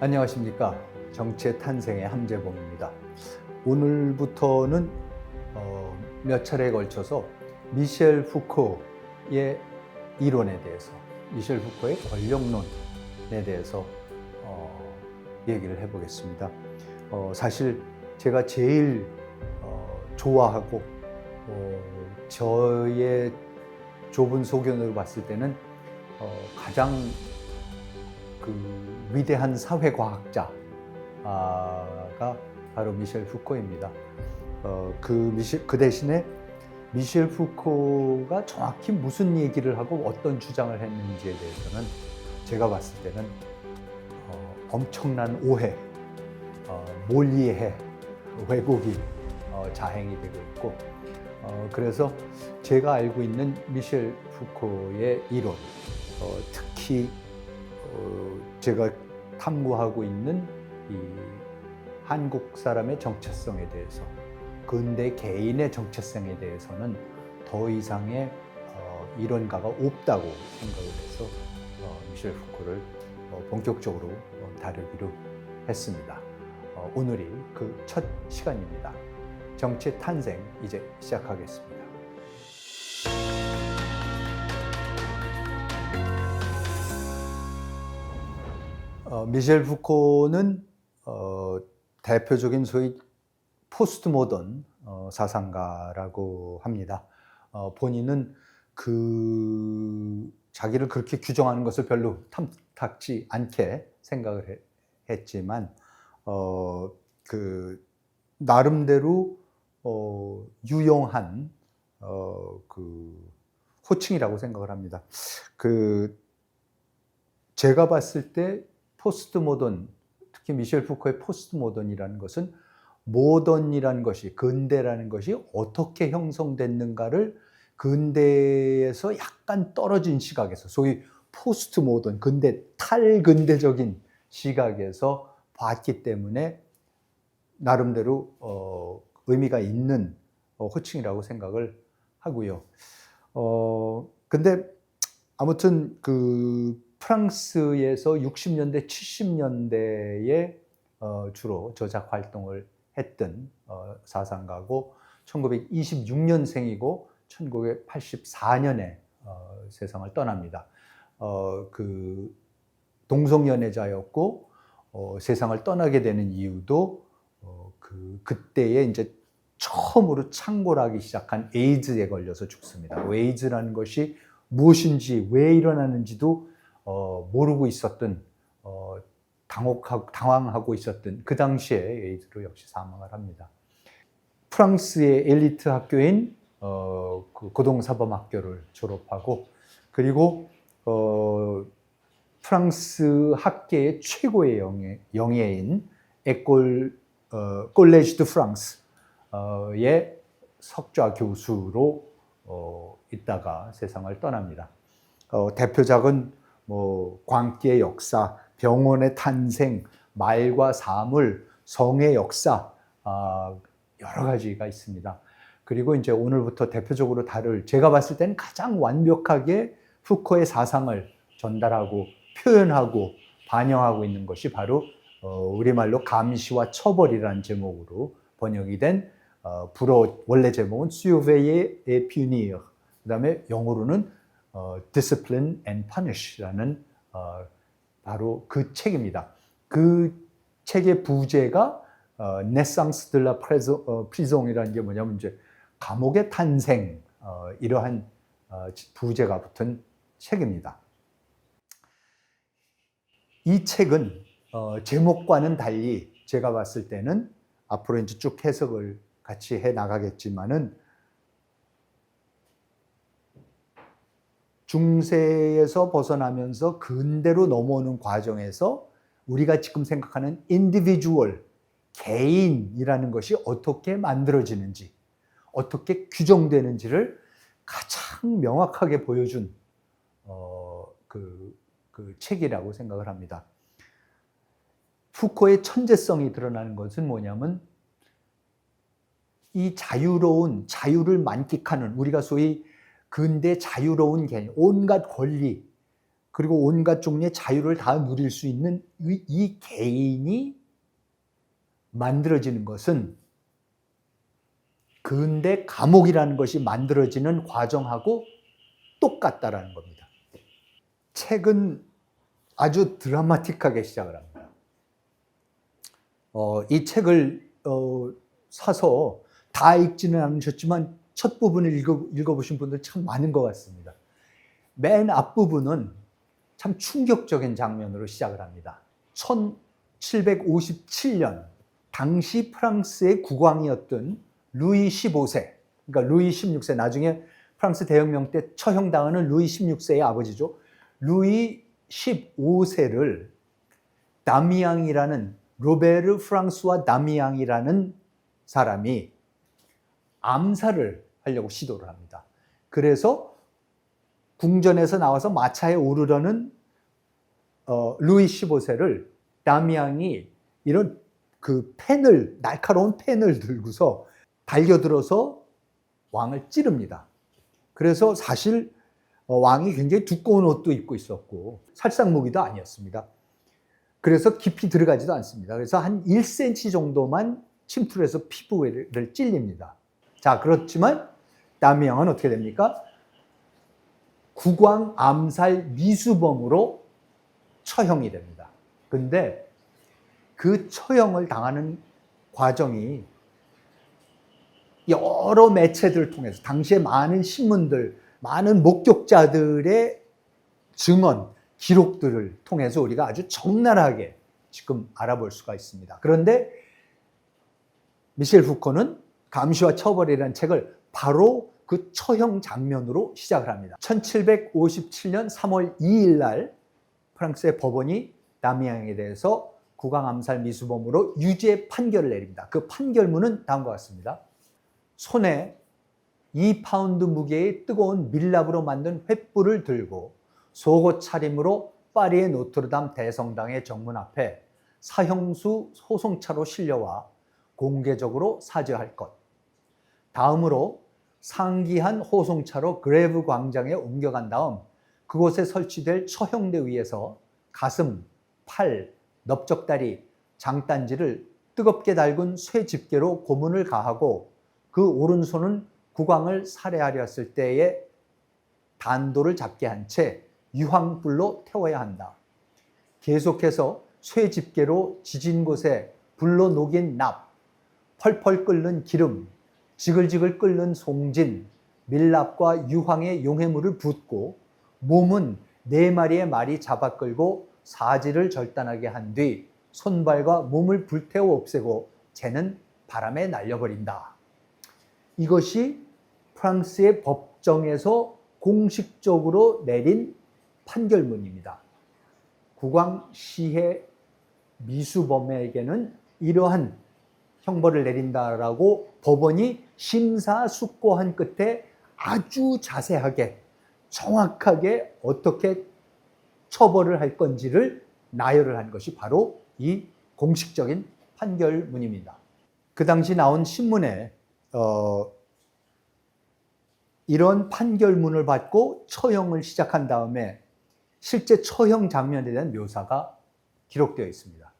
안녕하십니까. 정치의 탄생의 함재봉입니다. 오늘부터는 몇 차례에 걸쳐서 미셸 푸코의 이론에 대해서, 미셸 푸코의 권력론에 대해서 얘기를 해보겠습니다. 사실 제가 제일 좋아하고 저의 좁은 소견으로 봤을 때는 가장 위대한 사회과학자가 바로 미셸 푸코입니다. 그 대신에 미셸 푸코가 정확히 무슨 얘기를 하고 어떤 주장을 했는지에 대해서는 제가 봤을 때는 엄청난 오해, 몰이해, 왜곡이 자행이 되고 있고, 그래서 제가 알고 있는 미셸 푸코의 이론, 특히 제가 탐구하고 있는 이 한국 사람의 정체성에 대해서, 근대 개인의 정체성에 대해서는 더 이상의 이론가가 없다고 생각을 해서 미셸 푸코를 본격적으로 다루기로 했습니다. 오늘이 그 첫 시간입니다. 정치의 탄생 이제 시작하겠습니다. 미셸 푸코는 대표적인 소위 포스트 모던 사상가라고 합니다. 본인은 자기를 그렇게 규정하는 것을 별로 탐탁지 않게 생각을 했지만 나름대로 유용한 호칭이라고 생각을 합니다. 제가 봤을 때 포스트 모던, 특히 미셸 푸코의 포스트 모던이라는 것은 모던이라는 것이, 근대라는 것이 어떻게 형성됐는가를 근대에서 약간 떨어진 시각에서, 소위 포스트 모던, 근대, 탈근대적인 시각에서 봤기 때문에 나름대로 의미가 있는 호칭이라고 생각을 하고요. 근데 아무튼 프랑스에서 60년대, 70년대에 주로 저작 활동을 했던 사상가고, 1926년생이고 1984년에 세상을 떠납니다. 동성연애자였고 세상을 떠나게 되는 이유도 그때에 이제 처음으로 창궐하기 시작한 에이즈에 걸려서 죽습니다. 에이즈라는 것이 무엇인지, 왜 일어나는지도 모르고 있었던, 당황하고 있었던 그 당시에 에이즈로 역시 사망을 합니다. 프랑스의 엘리트 학교인 고등사범학교를 졸업하고, 그리고 프랑스 학계의 최고의 영예인 콜레지 드 프랑스의 석좌 교수로 있다가 세상을 떠납니다. 대표작은 광기의 역사, 병원의 탄생, 말과 사물, 성의 역사, 여러 가지가 있습니다. 그리고 이제 오늘부터 대표적으로 다룰, 제가 봤을 때는 가장 완벽하게 푸코의 사상을 전달하고 표현하고 반영하고 있는 것이 바로 우리말로 감시와 처벌이라는 제목으로 번역이 된 원래 제목은 Surveiller et Punir, 그 다음에 영어로는 Discipline and Punish라는 바로 그 책입니다. 그 책의 부제가 Naissance de la Prison이라는 게 뭐냐면 이제 감옥의 탄생, 이러한 부제가 붙은 책입니다. 이 책은 제목과는 달리 제가 봤을 때는, 앞으로 이제 쭉 해석을 같이 해 나가겠지만은, 중세에서 벗어나면서 근대로 넘어오는 과정에서 우리가 지금 생각하는 인디비주얼, 개인이라는 것이 어떻게 만들어지는지, 어떻게 규정되는지를 가장 명확하게 보여준 그 책이라고 생각을 합니다. 푸코의 천재성이 드러나는 것은 뭐냐면, 이 자유를 만끽하는, 우리가 소위 근대 자유로운 개념, 온갖 권리, 그리고 온갖 종류의 자유를 다 누릴 수 있는 이 개인이 만들어지는 것은 근대 감옥이라는 것이 만들어지는 과정하고 똑같다라는 겁니다. 책은 아주 드라마틱하게 시작을 합니다. 이 책을 사서 다 읽지는 않으셨지만 첫 부분을 읽어보신 분들 참 많은 것 같습니다. 맨 앞부분은 참 충격적인 장면으로 시작을 합니다. 1757년 당시 프랑스의 국왕이었던 루이 15세, 그러니까 루이 16세, 나중에 프랑스 대혁명 때 처형당하는 루이 16세의 아버지죠. 루이 15세를 다미앙이라는 로베르 프랑스와 다미앙이라는 사람이 암살을 하려고 시도를 합니다. 그래서 궁전에서 나와서 마차에 오르려는 루이 15세를 다미앙이 이런 날카로운 펜을 들고서 달겨들어서 왕을 찌릅니다. 그래서 사실 왕이 굉장히 두꺼운 옷도 입고 있었고 살상무기도 아니었습니다. 그래서 깊이 들어가지도 않습니다. 그래서 한 1cm 정도만 침투해서 피부를 찔립니다. 자, 그렇지만 다미앙은 어떻게 됩니까? 국왕 암살 미수범으로 처형이 됩니다. 근데 그 처형을 당하는 과정이 여러 매체들을 통해서 당시에 많은 신문들, 많은 목격자들의 증언, 기록들을 통해서 우리가 아주 적나라하게 지금 알아볼 수가 있습니다. 그런데 미셸 푸코는 감시와 처벌이라는 책을 바로 그 처형 장면으로 시작을 합니다. 1757년 3월 2일 날 프랑스의 법원이 다미앙에 대해서 국왕 암살 미수범으로 유죄 판결을 내립니다. 그 판결문은 다음과 같습니다. 손에 2파운드 무게의 뜨거운 밀랍으로 만든 횃불을 들고 속옷 차림으로 파리의 노트르담 대성당의 정문 앞에 사형수 소송차로 실려와 공개적으로 사죄할 것. 다음으로 상기한 호송차로 그레브 광장에 옮겨간 다음 그곳에 설치될 처형대 위에서 가슴, 팔, 넓적다리, 장단지를 뜨겁게 달군 쇠 집게로 고문을 가하고 그 오른손은 국왕을 살해하려 했을 때의 단도를 잡게 한 채 유황불로 태워야 한다. 계속해서 쇠 집게로 지진 곳에 불로 녹인 납, 펄펄 끓는 기름, 지글지글 끓는 송진, 밀랍과 유황의 용해물을 붓고 몸은 4마리의 말이 잡아 끌고 사지를 절단하게 한 뒤 손발과 몸을 불태워 없애고 쟤는 바람에 날려버린다. 이것이 프랑스의 법정에서 공식적으로 내린 판결문입니다. 국왕 시해 미수범에게는 이러한 형벌을 내린다라고 법원이 심사숙고한 끝에 아주 자세하게 정확하게 어떻게 처벌을 할 건지를 나열을 한 것이 바로 이 공식적인 판결문입니다. 그 당시 나온 신문에 이런 판결문을 받고 처형을 시작한 다음에 실제 처형 장면에 대한 묘사가 기록되어 있습니다.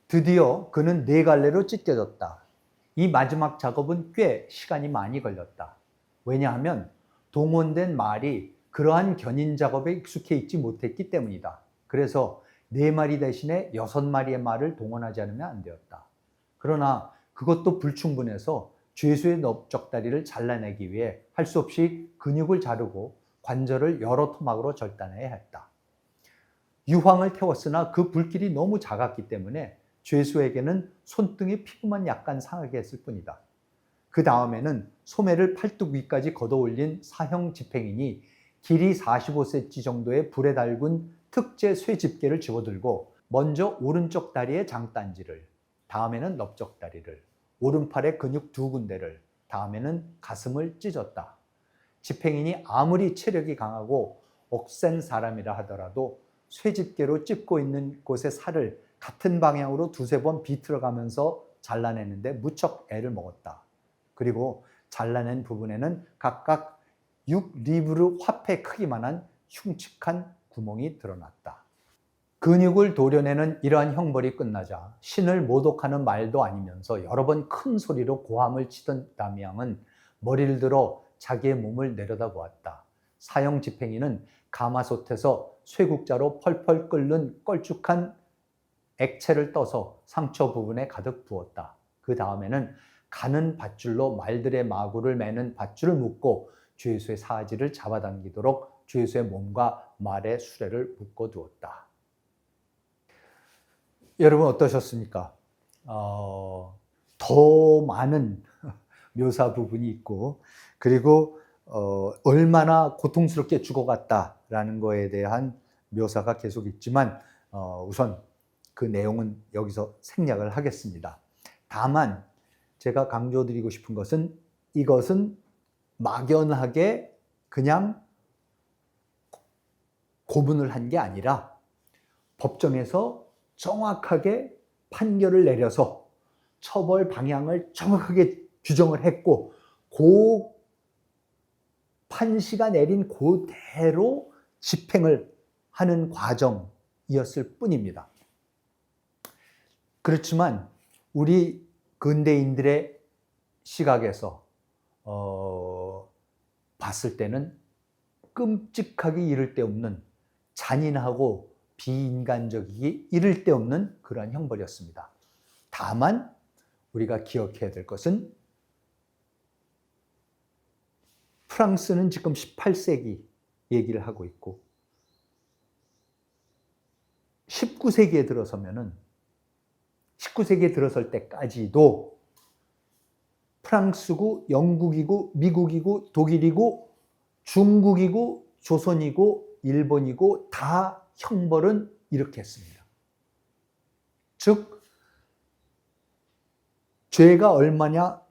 드디어 그는 4갈래로 찢겨졌다. 이 마지막 작업은 꽤 시간이 많이 걸렸다. 왜냐하면 동원된 말이 그러한 견인 작업에 익숙해 있지 못했기 때문이다. 그래서 4마리 대신에 6마리의 말을 동원하지 않으면 안 되었다. 그러나 그것도 불충분해서 죄수의 넓적다리를 잘라내기 위해 할 수 없이 근육을 자르고 관절을 여러 토막으로 절단해야 했다. 유황을 태웠으나 그 불길이 너무 작았기 때문에 죄수에게는 손등의 피부만 약간 상하게 했을 뿐이다. 그 다음에는 소매를 팔뚝 위까지 걷어올린 사형 집행인이 길이 45cm 정도의 불에 달군 특제 쇠집게를 집어들고 먼저 오른쪽 다리의 장단지를, 다음에는 넓적다리를, 오른팔의 근육 2군데를, 다음에는 가슴을 찢었다. 집행인이 아무리 체력이 강하고 억센 사람이라 하더라도 쇠집게로 찝고 있는 곳의 살을 같은 방향으로 2-3번 비틀어가면서 잘라내는데 무척 애를 먹었다. 그리고 잘라낸 부분에는 각각 6리브르 화폐 크기만한 흉측한 구멍이 드러났다. 근육을 도려내는 이러한 형벌이 끝나자 신을 모독하는 말도 아니면서 여러 번 큰 소리로 고함을 치던 다미앙은 머리를 들어 자기의 몸을 내려다보았다. 사형 집행이는 가마솥에서 쇠국자로 펄펄 끓는 걸쭉한 액체를 떠서 상처 부분에 가득 부었다. 그 다음에는 가는 밧줄로 말들의 마구를 매는 밧줄을 묶고 주 예수의 사지를 잡아당기도록 주 예수의 몸과 말의 수레를 묶어두었다. 여러분 어떠셨습니까? 더 많은 묘사 부분이 있고, 그리고 얼마나 고통스럽게 죽어갔다라는 거에 대한 묘사가 계속 있지만 우선 그 내용은 여기서 생략을 하겠습니다. 다만 제가 강조드리고 싶은 것은 이것은 막연하게 그냥 고문을 한 게 아니라 법정에서 정확하게 판결을 내려서 처벌 방향을 정확하게 규정을 했고 그 판시가 내린 그대로 집행을 하는 과정이었을 뿐입니다. 그렇지만 우리 근대인들의 시각에서 봤을 때는 끔찍하기 이를 데 없는 잔인하고 비인간적이기 이를 데 없는 그러한 형벌이었습니다. 다만 우리가 기억해야 될 것은 프랑스는 지금 18세기 얘기를 하고 있고 19세기에 들어서면은 19세기에 들어설 때까지도 프랑스고 영국이고 미국이고 독일이고 중국이고 조선이고 일본이고 다 형벌은 이렇게 했습니다. 즉 죄가 얼마나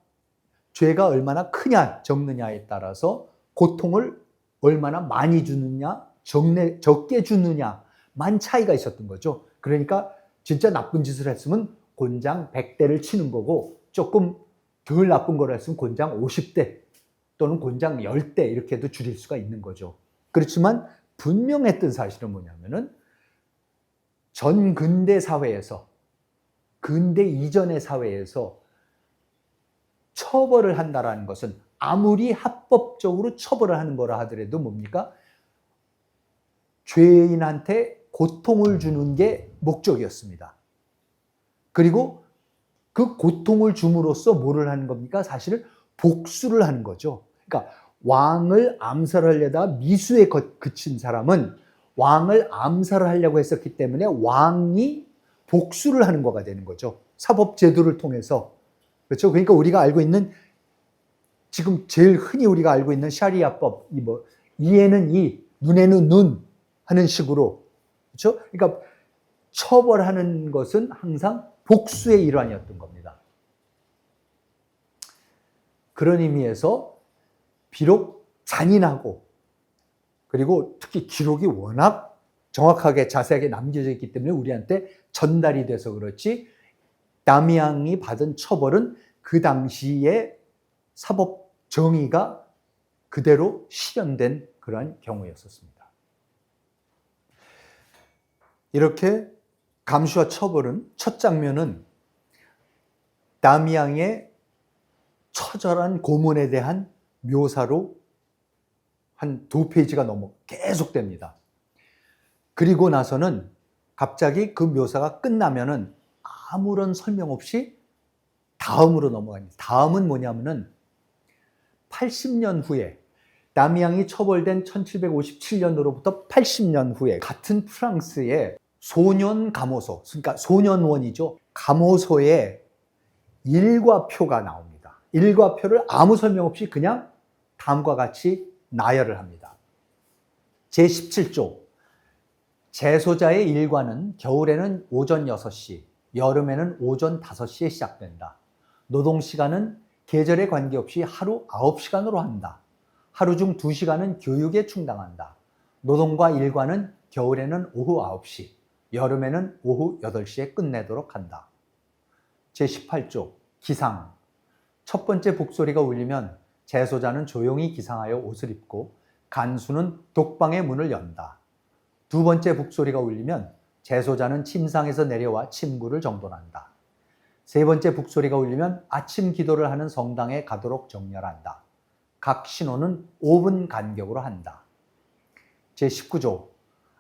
크냐 적느냐에 따라서 고통을 얼마나 많이 주느냐 적게 주느냐만 차이가 있었던 거죠. 그러니까 진짜 나쁜 짓을 했으면 곤장 100대를 치는 거고 조금 덜 나쁜 걸 했으면 곤장 50대 또는 곤장 10대 이렇게도 줄일 수가 있는 거죠. 그렇지만 분명했던 사실은 뭐냐면은 전 근대 사회에서 근대 이전의 사회에서 처벌을 한다라는 것은 아무리 합법적으로 처벌을 하는 거라 하더라도 뭡니까? 죄인한테 고통을 주는 게 목적이었습니다. 그리고 그 고통을 줌으로써 뭐를 하는 겁니까? 사실은 복수를 하는 거죠. 그러니까 왕을 암살하려다 미수에 그친 사람은 왕을 암살을 하려고 했었기 때문에 왕이 복수를 하는 거가 되는 거죠. 사법제도를 통해서. 그렇죠? 그러니까 우리가 알고 있는 지금 제일 흔히 우리가 알고 있는 샤리아법, 이에는 이, 눈에는 눈 하는 식으로. 그렇죠? 그러니까 처벌하는 것은 항상 복수의 일환이었던 겁니다. 그런 의미에서 비록 잔인하고 그리고 특히 기록이 워낙 정확하게 자세하게 남겨져 있기 때문에 우리한테 전달이 돼서 그렇지 다미앙이 받은 처벌은 그 당시에 사법 정의가 그대로 실현된 그러한 경우였었습니다. 이렇게 감시와 처벌은 첫 장면은 다미앙의 처절한 고문에 대한 묘사로 한 2페이지가 넘어 계속됩니다. 그리고 나서는 갑자기 그 묘사가 끝나면은 아무런 설명 없이 다음으로 넘어갑니다. 다음은 뭐냐면은 80년 후에 다미앙이 처벌된 1757년으로부터 80년 후에 같은 프랑스의 소년 감호소, 그러니까 소년원이죠. 감호소에 일과표가 나옵니다. 일과표를 아무 설명 없이 그냥 다음과 같이 나열을 합니다. 제17조 재소자의 일과는 겨울에는 오전 6시, 여름에는 오전 5시에 시작된다. 노동시간은 계절에 관계없이 하루 9시간으로 한다. 하루 중 2시간은 교육에 충당한다. 노동과 일과는 겨울에는 오후 9시, 여름에는 오후 8시에 끝내도록 한다. 제18조 기상 첫 번째 북소리가 울리면 재소자는 조용히 기상하여 옷을 입고 간수는 독방의 문을 연다. 두 번째 북소리가 울리면 재소자는 침상에서 내려와 침구를 정돈한다. 세 번째 북소리가 울리면 아침 기도를 하는 성당에 가도록 정렬한다. 각 신호는 5분 간격으로 한다. 제19조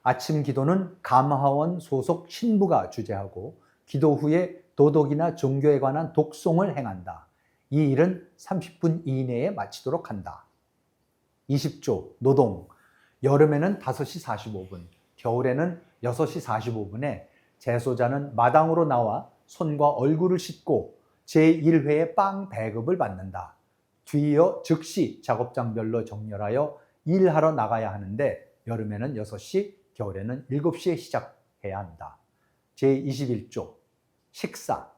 아침 기도는 감화원 소속 신부가 주재하고 기도 후에 도덕이나 종교에 관한 독송을 행한다. 이 일은 30분 이내에 마치도록 한다. 20조 노동 여름에는 5시 45분, 겨울에는 6시 45분에 재소자는 마당으로 나와 손과 얼굴을 씻고 제1회의 빵 배급을 받는다. 뒤이어 즉시 작업장별로 정렬하여 일하러 나가야 하는데 여름에는 6시, 겨울에는 7시에 시작해야 한다. 제21조 식사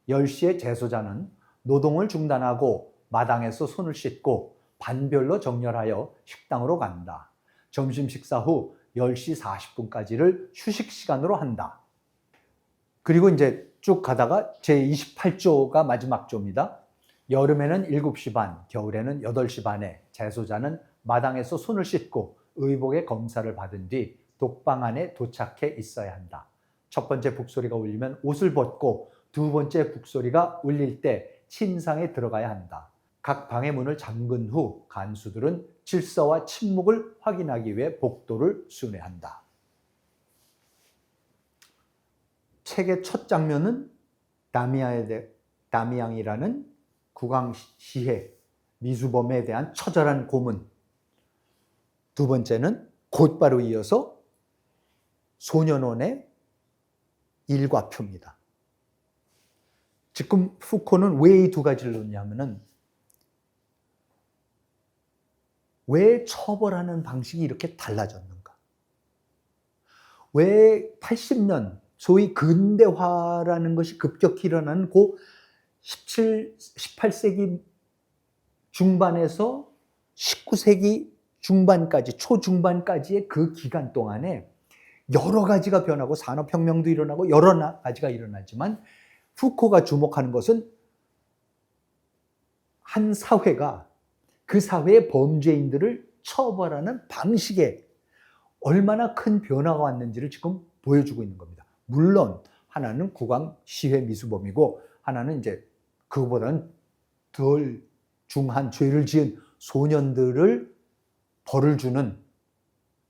10시에 재소자는 노동을 중단하고 마당에서 손을 씻고 반별로 정렬하여 식당으로 간다. 점심 식사 후 10시 40분까지를 휴식 시간으로 한다. 그리고 이제 쭉 가다가 제28조가 마지막 조입니다. 여름에는 7시 반, 겨울에는 8시 반에 재소자는 마당에서 손을 씻고 의복의 검사를 받은 뒤 독방 안에 도착해 있어야 한다. 첫 번째 북소리가 울리면 옷을 벗고 두 번째 북소리가 울릴 때 침상에 들어가야 한다. 각 방의 문을 잠근 후 간수들은 질서와 침묵을 확인하기 위해 복도를 순회한다. 책의 첫 장면은 다미앙이라는 국왕시해 미수범에 대한 처절한 고문. 두 번째는 곧바로 이어서 소년원의 일과표입니다. 지금 푸코는 왜 이 두 가지를 넣냐면은 왜 처벌하는 방식이 이렇게 달라졌는가? 왜 80년 소위 근대화라는 것이 급격히 일어나는 그 18세기 중반에서 19세기 중반까지, 초중반까지의 그 기간 동안에 여러 가지가 변하고 산업혁명도 일어나고 여러 가지가 일어나지만 푸코가 주목하는 것은 한 사회가 그 사회의 범죄인들을 처벌하는 방식에 얼마나 큰 변화가 왔는지를 지금 보여주고 있는 겁니다. 물론 하나는 국왕시해 미수범이고 하나는 이제 그거보다는 덜 중한 죄를 지은 소년들을 벌을 주는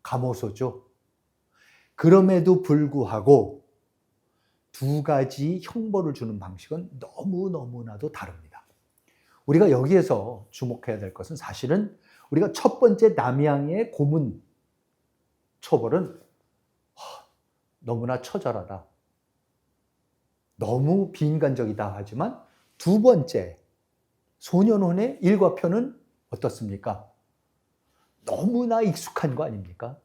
감호소죠. 그럼에도 불구하고 두 가지 형벌을 주는 방식은 너무너무나도 다릅니다. 우리가 여기에서 주목해야 될 것은 사실은 우리가 첫 번째 남양의 고문 처벌은 너무나 처절하다. 너무 비인간적이다 하지만 두 번째 소년원의 일과표는 어떻습니까? 너무나 익숙한 거 아닙니까?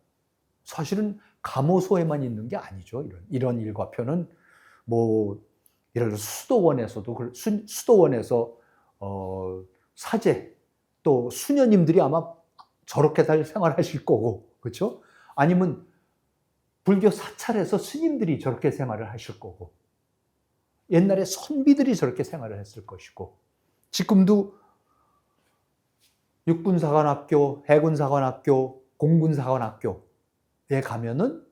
사실은 감호소에만 있는 게 아니죠. 이런 일과표는 뭐 예를 들어 수도원에서 사제 또 수녀님들이 아마 저렇게 다 생활하실 거고, 그렇죠? 아니면 불교 사찰에서 스님들이 저렇게 생활을 하실 거고, 옛날에 선비들이 저렇게 생활을 했을 것이고, 지금도 육군사관학교, 해군사관학교, 공군사관학교에 가면은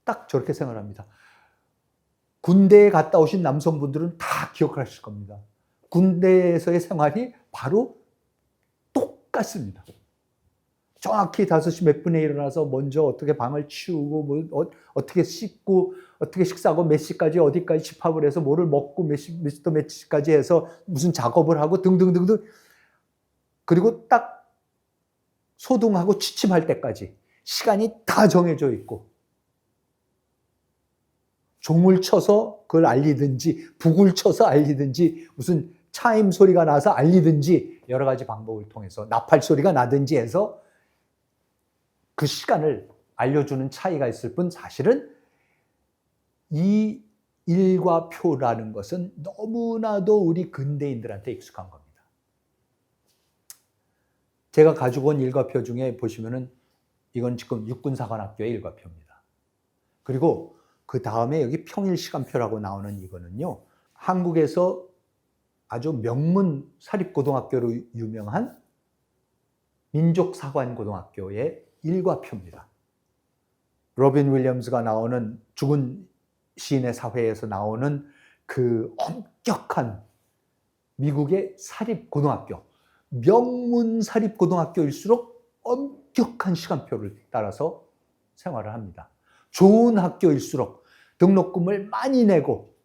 딱 저렇게 생활합니다. 군대에 갔다 오신 남성분들은 다 기억하실 겁니다. 군대에서의 생활이 바로 똑같습니다. 정확히 5시 몇 분에 일어나서 먼저 어떻게 방을 치우고 어떻게 씻고 어떻게 식사하고 몇 시까지 어디까지 집합을 해서 뭐를 먹고 몇 시부터 몇 시까지 해서 무슨 작업을 하고 등등등등, 그리고 딱 소등하고 취침할 때까지 시간이 다 정해져 있고 종을 쳐서 그걸 알리든지 북을 쳐서 알리든지 무슨 차임 소리가 나서 알리든지 여러 가지 방법을 통해서 나팔 소리가 나든지 해서 그 시간을 알려주는 차이가 있을 뿐 사실은 이 일과표라는 것은 너무나도 우리 근대인들한테 익숙한 겁니다. 제가 가지고 온 일과표 중에 보시면은 이건 지금 육군사관학교의 일과표입니다. 그리고 그 다음에 여기 평일시간표라고 나오는 이거는요, 한국에서 아주 명문 사립고등학교로 유명한 민족사관고등학교의 일과표입니다. 로빈 윌리엄스가 나오는 죽은 시인의 사회에서 나오는 그 엄격한 미국의 사립고등학교, 명문 사립고등학교일수록 엄격한 시간표를 따라서 생활을 합니다. 좋은 학교일수록 등록금을 많이 내고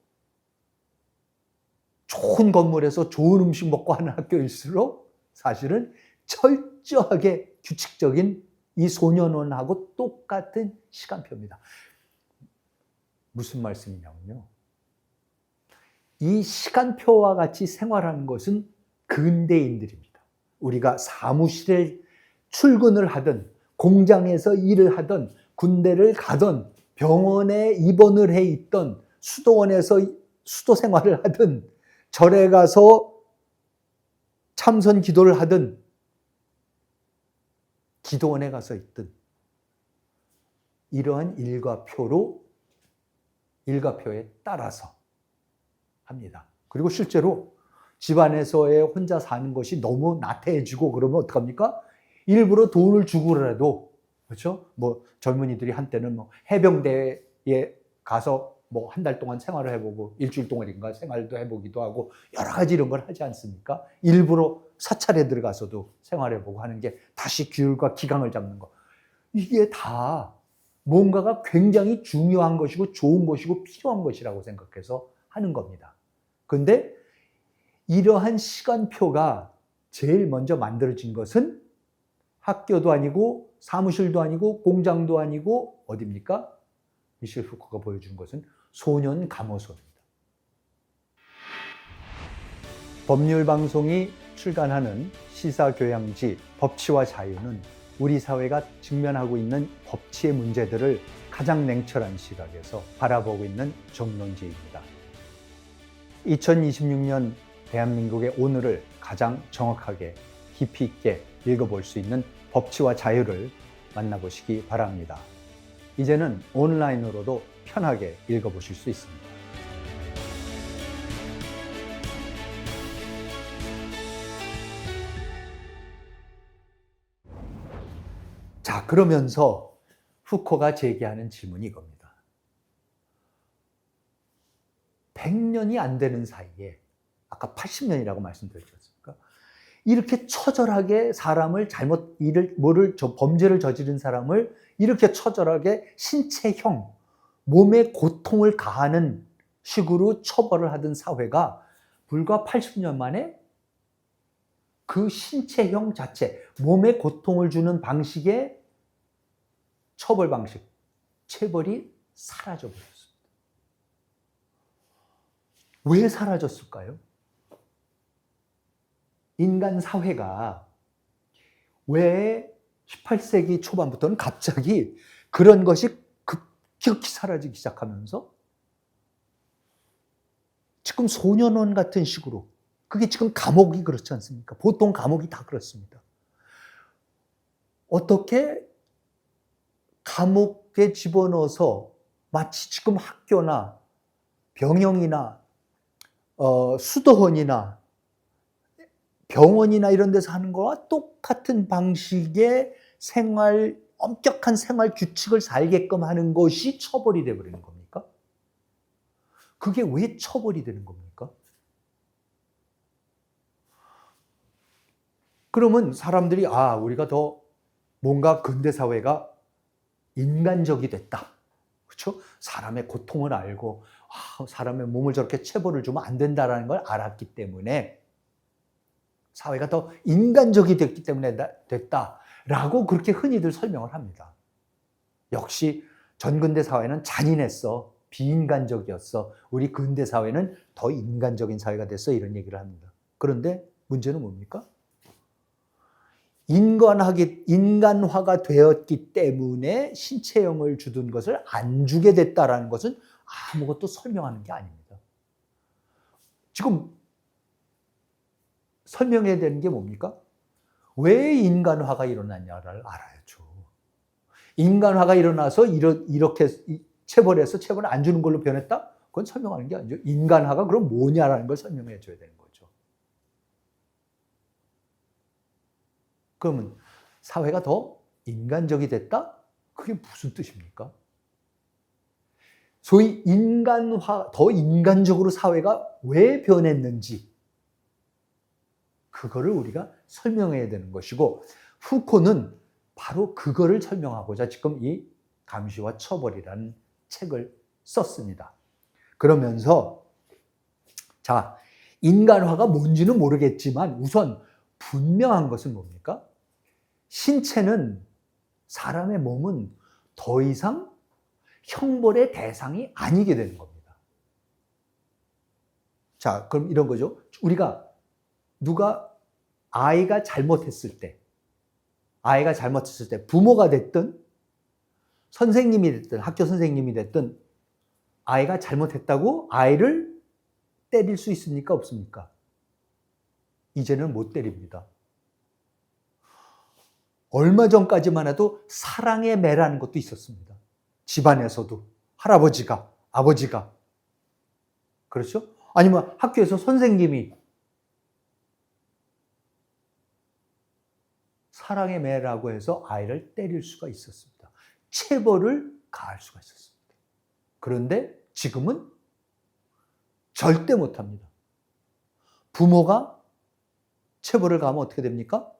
좋은 건물에서 좋은 음식 먹고 하는 학교일수록 사실은 철저하게 규칙적인 이 소년원하고 똑같은 시간표입니다. 무슨 말씀이냐면요. 이 시간표와 같이 생활하는 것은 근대인들입니다. 우리가 사무실에 출근을 하든 공장에서 일을 하든 군대를 가든 병원에 입원을 해 있던 수도원에서 수도 생활을 하든 절에 가서 참선 기도를 하든 기도원에 가서 있든 이러한 일과표에 따라서 합니다. 그리고 실제로 집안에서의 혼자 사는 것이 너무 나태해지고 그러면 어떡합니까? 일부러 돈을 주고라도, 그렇죠? 뭐 젊은이들이 한때는 뭐 해병대에 가서 뭐 한 달 동안 생활을 해보고 일주일 동안인가 생활도 해보기도 하고 여러 가지 이런 걸 하지 않습니까? 일부러 사찰에 들어가서도 생활해보고 하는 게 다시 규율과 기강을 잡는 거. 이게 다 뭔가가 굉장히 중요한 것이고 좋은 것이고 필요한 것이라고 생각해서 하는 겁니다. 그런데 이러한 시간표가 제일 먼저 만들어진 것은 학교도 아니고 사무실도 아니고 공장도 아니고 어디입니까? 미셸 후코가 보여준 것은 소년 감호소입니다. 법률방송이 출간하는 시사교양지 법치와 자유는 우리 사회가 직면하고 있는 법치의 문제들을 가장 냉철한 시각에서 바라보고 있는 정론지입니다. 2026년 대한민국의 오늘을 가장 정확하게 깊이 있게 읽어볼 수 있는 법치와 자유를 만나보시기 바랍니다. 이제는 온라인으로도 편하게 읽어보실 수 있습니다. 자, 그러면서 후코가 제기하는 질문이 이겁니다. 100년이 안 되는 사이에, 아까 80년이라고 말씀드렸지 않습니까? 이렇게 처절하게 사람을 범죄를 저지른 사람을 이렇게 처절하게 신체형, 몸에 고통을 가하는 식으로 처벌을 하던 사회가 불과 80년 만에 그 신체형 자체, 몸에 고통을 주는 방식의 처벌 방식, 체벌이 사라져버렸습니다. 왜 사라졌을까요? 인간 사회가 왜 18세기 초반부터는 갑자기 그런 것이 급격히 사라지기 시작하면서 지금 소년원 같은 식으로, 그게 지금 감옥이 그렇지 않습니까? 보통 감옥이 다 그렇습니다. 어떻게 감옥에 집어넣어서 마치 지금 학교나 병영이나 수도원이나 병원이나 이런 데서 하는 거와 똑같은 방식의 엄격한 생활 규칙을 살게끔 하는 것이 처벌이 되어버리는 겁니까? 그게 왜 처벌이 되는 겁니까? 그러면 사람들이 우리가 더 뭔가 근대사회가 인간적이 됐다. 그렇죠? 사람의 고통을 알고 사람의 몸을 저렇게 체벌을 주면 안 된다는 걸 알았기 때문에 사회가 더 인간적이 됐기 때문에 됐다라고 그렇게 흔히들 설명을 합니다. 역시 전근대 사회는 잔인했어. 비인간적이었어. 우리 근대 사회는 더 인간적인 사회가 됐어. 이런 얘기를 합니다. 그런데 문제는 뭡니까? 인간화가 되었기 때문에 신체형을 주던 것을 안 주게 됐다라는 것은 아무것도 설명하는 게 아닙니다. 지금 설명해야 되는 게 뭡니까? 왜 인간화가 일어났냐를 알아야죠. 인간화가 일어나서 이렇게 체벌해서 체벌을 안 주는 걸로 변했다? 그건 설명하는 게 아니죠. 인간화가 그럼 뭐냐라는 걸 설명해 줘야 되는 거죠. 그러면 사회가 더 인간적이 됐다? 그게 무슨 뜻입니까? 소위 인간화, 더 인간적으로 사회가 왜 변했는지 그거를 우리가 설명해야 되는 것이고, 후코는 바로 그거를 설명하고자 지금 이 감시와 처벌이라는 책을 썼습니다. 그러면서 자, 인간화가 뭔지는 모르겠지만 우선 분명한 것은 뭡니까? 신체는, 사람의 몸은 더 이상 형벌의 대상이 아니게 되는 겁니다. 자, 그럼 이런 거죠. 아이가 잘못했을 때 부모가 됐든 선생님이 됐든 학교 선생님이 됐든 아이가 잘못했다고 아이를 때릴 수 있습니까? 없습니까? 이제는 못 때립니다. 얼마 전까지만 해도 사랑의 매라는 것도 있었습니다. 집안에서도 할아버지가, 아버지가, 그렇죠? 아니면 학교에서 선생님이 사랑의 매라고 해서 아이를 때릴 수가 있었습니다. 체벌을 가할 수가 있었습니다. 그런데 지금은 절대 못합니다. 부모가 체벌을 가하면 어떻게 됩니까?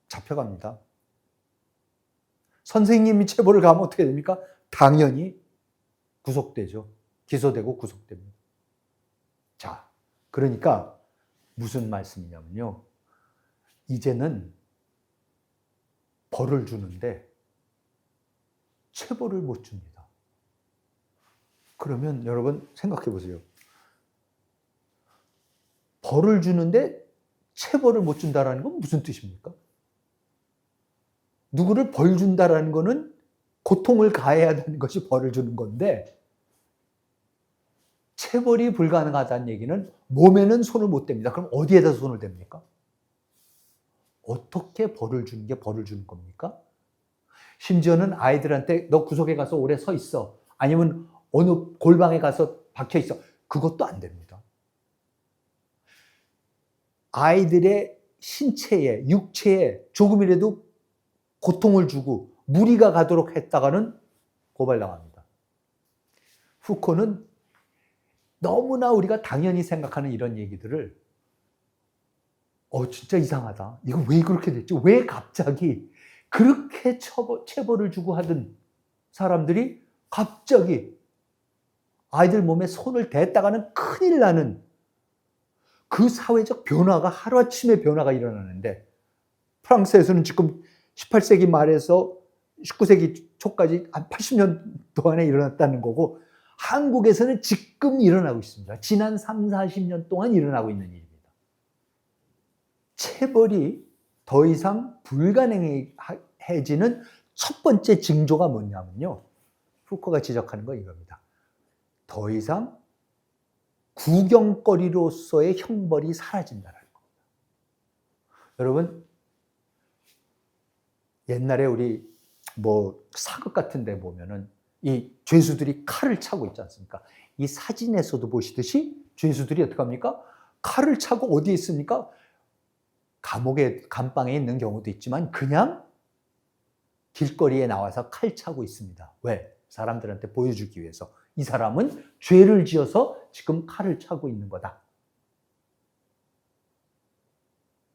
잡혀갑니다. 선생님이 체벌을 가하면 어떻게 됩니까? 당연히 구속되죠. 기소되고 구속됩니다. 자, 그러니까 무슨 말씀이냐면요. 이제는 벌을 주는데 체벌을 못 줍니다. 그러면 여러분 생각해 보세요. 벌을 주는데 체벌을 못 준다라는 건 무슨 뜻입니까? 누구를 벌 준다라는 거는 고통을 가해야 되는 것이 벌을 주는 건데, 체벌이 불가능하다는 얘기는 몸에는 손을 못 댑니다. 그럼 어디에다 손을 댑니까? 어떻게 벌을 주는 게 벌을 주는 겁니까? 심지어는 아이들한테 너 구석에 가서 오래 서 있어. 아니면 어느 골방에 가서 박혀 있어. 그것도 안 됩니다. 아이들의 신체에, 육체에 조금이라도 고통을 주고 무리가 가도록 했다가는 고발당합니다. 후코는 너무나 우리가 당연히 생각하는 이런 얘기들을 진짜 이상하다. 이거 왜 그렇게 됐지? 왜 갑자기 그렇게 체벌을 주고 하던 사람들이 갑자기 아이들 몸에 손을 댔다가는 큰일 나는 그 사회적 변화가 하루아침에 변화가 일어나는데, 프랑스에서는 지금 18세기 말에서 19세기 초까지 한 80년 동안에 일어났다는 거고, 한국에서는 지금 일어나고 있습니다. 지난 3, 40년 동안 일어나고 있는 일입니다. 체벌이 더 이상 불가능해지는 첫 번째 징조가 뭐냐면요. 후코가 지적하는 건 이겁니다. 더 이상 구경거리로서의 형벌이 사라진다는 겁니다. 여러분, 옛날에 우리 사극 같은 데 보면은 이 죄수들이 칼을 차고 있지 않습니까? 이 사진에서도 보시듯이 죄수들이 어떻게 합니까? 칼을 차고 어디에 있습니까? 감옥에, 감방에 있는 경우도 있지만 그냥 길거리에 나와서 칼 차고 있습니다. 왜? 사람들한테 보여주기 위해서. 이 사람은 죄를 지어서 지금 칼을 차고 있는 거다.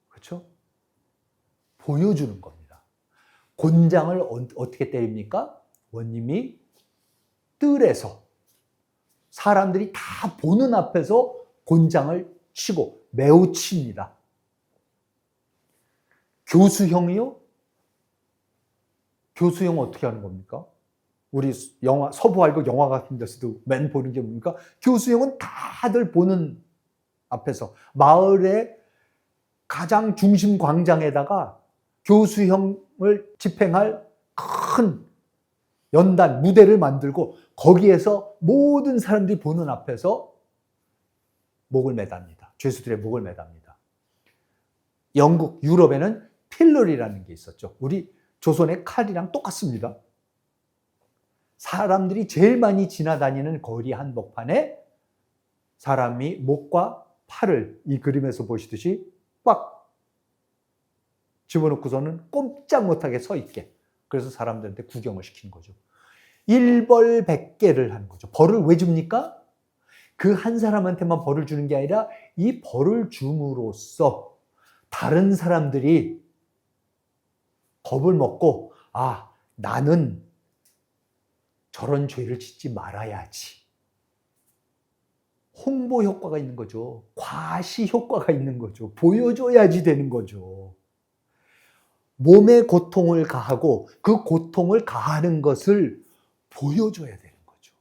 그렇죠? 보여주는 겁니다. 곤장을 어떻게 때립니까? 원님이 뜰에서 사람들이 다 보는 앞에서 곤장을 치고 매우 칩니다. 교수형이요? 교수형 어떻게 하는 겁니까? 우리 서부활극 영화 같은 데서도 맨 보는 게 뭡니까? 교수형은 다들 보는 앞에서 마을의 가장 중심 광장에다가 교수형을 집행할 큰 연단, 무대를 만들고 거기에서 모든 사람들이 보는 앞에서 목을 매답니다. 죄수들의 목을 매답니다. 영국, 유럽에는 필러리라는 게 있었죠. 우리 조선의 칼이랑 똑같습니다. 사람들이 제일 많이 지나다니는 거리 한복판에 사람이 목과 팔을 이 그림에서 보시듯이 꽉 집어넣고서는 꼼짝 못하게 서 있게. 그래서 사람들한테 구경을 시키는 거죠. 일벌백계를 하는 거죠. 벌을 왜 줍니까? 그 한 사람한테만 벌을 주는 게 아니라 이 벌을 줌으로써 다른 사람들이 겁을 먹고 나는 저런 죄를 짓지 말아야지. 홍보 효과가 있는 거죠. 과시 효과가 있는 거죠. 보여줘야지 되는 거죠. 몸에 고통을 가하고 그 고통을 가하는 것을 보여줘야 되는 거죠.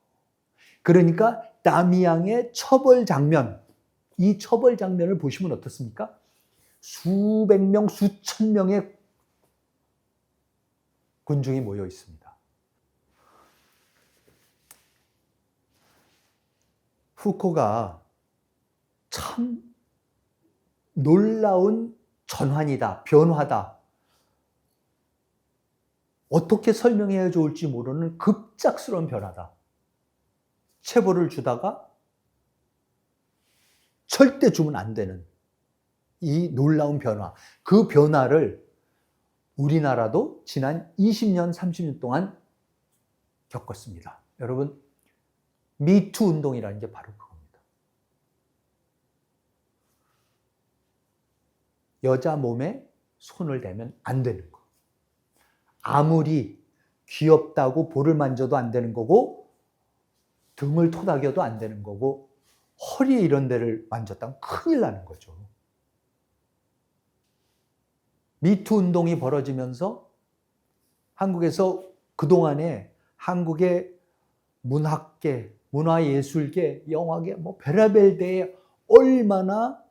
그러니까 다미앙의 처벌 장면, 이 처벌 장면을 보시면 어떻습니까? 수백 명, 수천 명의 군중이 모여 있습니다. 후코가 참 놀라운 전환이다, 변화다. 어떻게 설명해야 좋을지 모르는 급작스러운 변화다. 체벌을 주다가 절대 주면 안 되는 이 놀라운 변화. 그 변화를 우리나라도 지난 20년, 30년 동안 겪었습니다. 여러분, 미투 운동이라는 게 바로 그겁니다. 여자 몸에 손을 대면 안 되는 거. 아무리 귀엽다고 볼을 만져도 안 되는 거고 등을 토닥여도 안 되는 거고 허리 이런 데를 만졌다면 큰일 나는 거죠. 미투 운동이 벌어지면서 한국에서 그동안에 한국의 문학계, 문화예술계, 영화계, 별의별 데에 얼마나